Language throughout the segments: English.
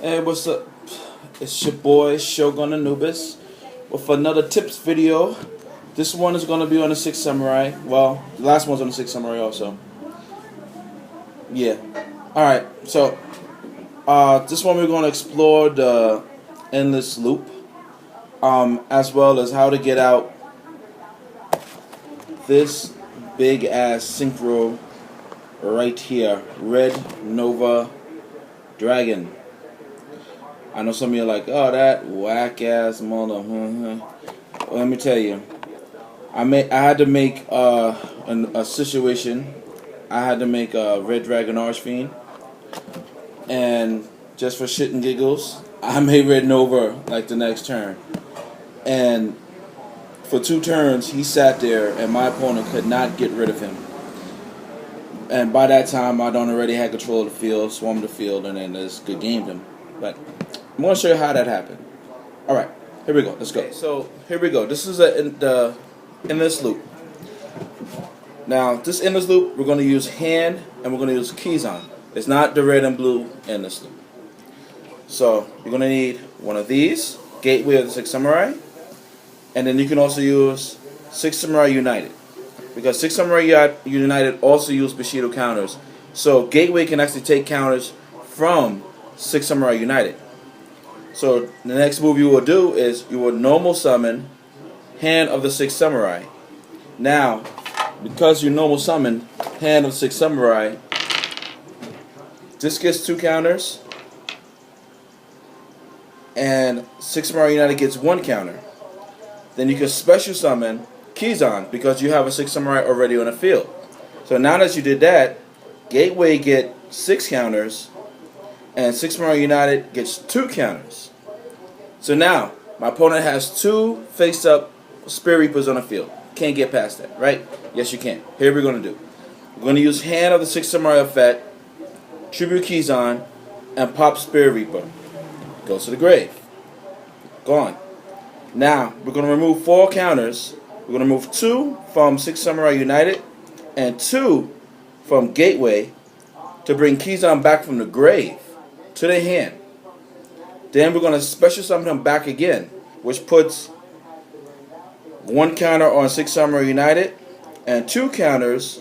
Hey, what's up? It's your boy Shogun Anubis with another tips video. This one is gonna be on the Six Samurai. Well, the last one's on the Six Samurai also. Yeah. Alright, so this one we're gonna explore the endless loop. As well as how to get out this big ass synchro right here. Red Nova Dragon. I know some of you are like, oh, that whack ass mother. Well, let me tell you, I had to make a situation. I had to make a Red Dragon Archfiend, and just for shit and giggles, I made Red Nova like the next turn. And for 2 turns, he sat there, and my opponent could not get rid of him. And by that time, I done already had control of the field, swarmed the field, and then just good gamed him. But I'm going to show you how that happened. Alright, here we go. Let's go. Okay, so, here we go. This is the endless loop. Now, this endless loop, we're going to use hand, and we're going to use keys on. It's not the red and blue endless loop. So, you're going to need one of these, Gateway of the Six Samurai, and then you can also use Six Samurai United. Because Six Samurai United also use Bushido counters. So, Gateway can actually take counters from Six Samurai United. So the next move you will do is you will normal summon Hand of the Six Samurai. Now, because you normal summon Hand of the Six Samurai, this gets 2 counters, and Six Samurai United gets 1 counter. Then you can special summon Kizan because you have a Six Samurai already on the field. So now that you did that, Gateway get 6 counters, and Six Samurai United gets 2 counters. So now, my opponent has 2 face-up Spirit Reapers on the field. Can't get past that, right? Yes, you can. Here we're going to do. We're going to use Hand of the Six Samurai effect, Tribute Kizan, and pop Spirit Reaper. Goes to the grave. Gone. Now, we're going to remove 4 counters. We're going to remove 2 from Six Samurai United and 2 from Gateway to bring Kizan back from the grave to the hand. Then we're going to special summon him back again, which puts 1 counter on Six Samurai United and 2 counters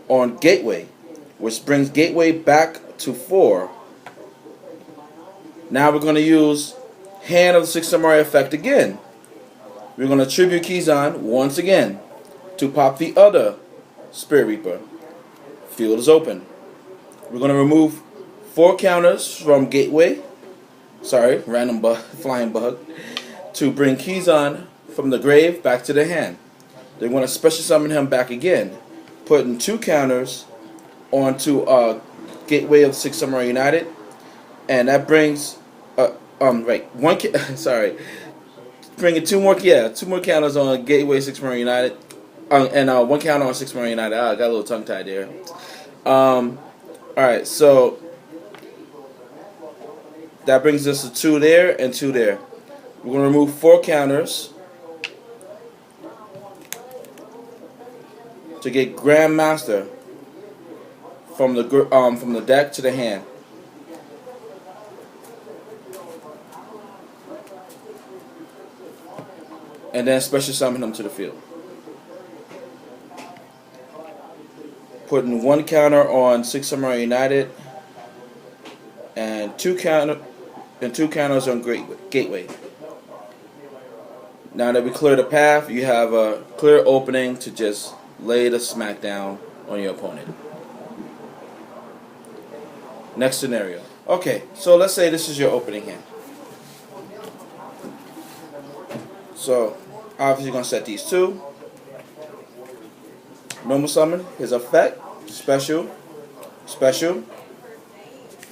on Gateway, which brings Gateway back to 4. Now we're going to use Hand of the Six Samurai effect again. We're going to tribute Kizan once again to pop the other Spirit Reaper. Field is open. We're going to remove 4 counters from Gateway. Sorry, random flying bug. To bring Kizan from the grave back to the hand. They're going to special summon him back again, putting 2 counters onto Gateway of Six Samurai United, and that brings sorry, bringing 2 more counters on Gateway Six Samurai United, and 1 counter on Six Samurai United. I got a little tongue tied there. All right, so that brings us to 2 there and 2 there. We're going to remove 4 counters to get Grandmaster from the deck to the hand. And then special summon him to the field. Putting 1 counter on Six Samurai United and 2 counters on Gateway. Now that we clear the path, you have a clear opening to just lay the smackdown on your opponent. Next scenario. Okay, so let's say this is your opening hand. So, obviously you're going to set these 2. Normal summon, his effect, special,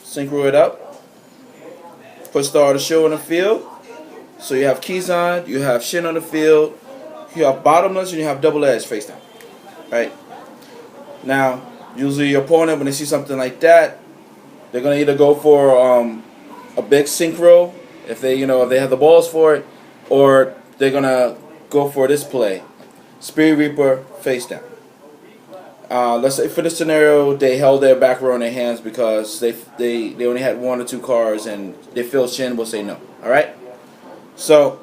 synchro it up, put Star of the Show on the field. So you have Kizan, you have Shin on the field, you have Bottomless, and you have Double Edge face down. Right? Now, usually your opponent, when they see something like that, they're going to either go for a big synchro, if they have the balls for it, or they're going to go for this play, Spirit Reaper face down. Let's say for this scenario, they held their back row in their hands because they only had 1 or 2 cards, and they feel Shin will say no. All right. So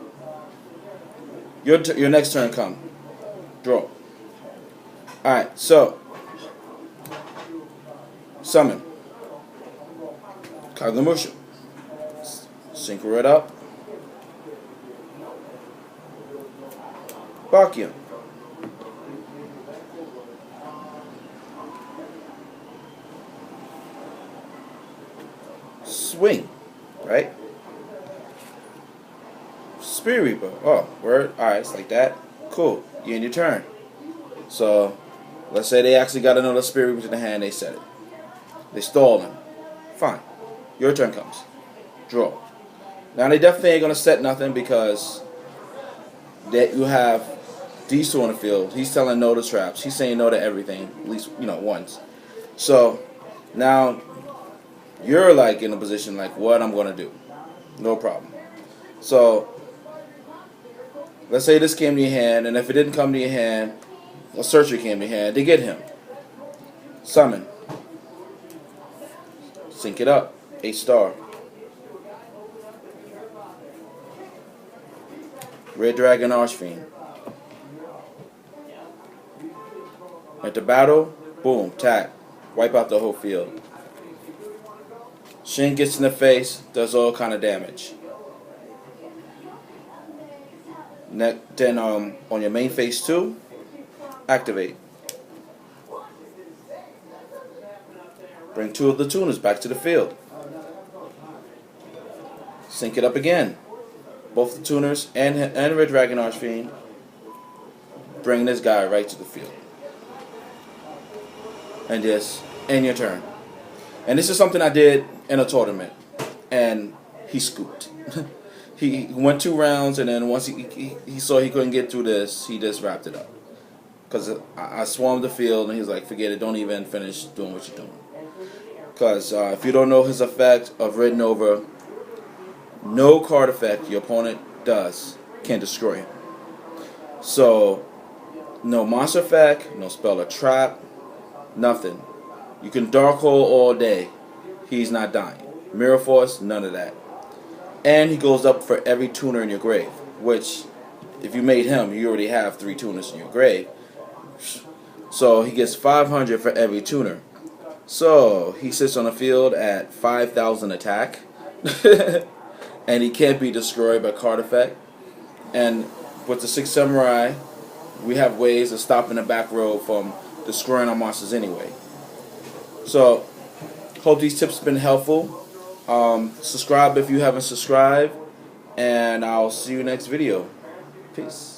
your next turn come. Draw. All right. So summon Kaguramusha. Synchro it up. Bakya. Swing, right? Spirit Reaper. Oh, word. Alright, it's like that. Cool. You end your turn. So, let's say they actually got another Spirit Reaper in the hand, they set it. They stalled him. Fine. Your turn comes. Draw. Now, they definitely ain't going to set nothing because that you have these two on the field. He's telling no to traps. He's saying no to everything, at least, once. So, now you're like in a position like, what I'm going to do. No problem. So, let's say this came to your hand, and if it didn't come to your hand, a searcher came to your hand, they get him. Summon. Sync it up. 8-star. Red Dragon Archfiend. At the battle, boom, tap. Wipe out the whole field. Shin gets in the face, does all kind of damage. Then on your main phase 2, activate. Bring 2 of the tuners back to the field. Sync it up again. Both the tuners and Red Dragon Archfiend. Bring this guy right to the field. And just end your turn. And this is something I did in a tournament, and he scooped. He went 2 rounds, and then once he saw he couldn't get through this, he just wrapped it up. Because I swarmed the field, and he was like, forget it, don't even finish doing what you're doing. Because if you don't know his effect of Red Nova, no card effect your opponent does can destroy him. So, no monster effect, no spell or trap, nothing. You can Dark Hole all day. He's not dying. Mirror Force, none of that. And he goes up for every tuner in your grave. Which, if you made him, you already have 3 tuners in your grave. So he gets 500 for every tuner. So he sits on the field at 5,000 attack. And he can't be destroyed by card effect. And with the 6 Samurai, we have ways of stopping the back row from destroying our monsters anyway. So, hope these tips have been helpful. Subscribe if you haven't subscribed, and I'll see you next video. Peace.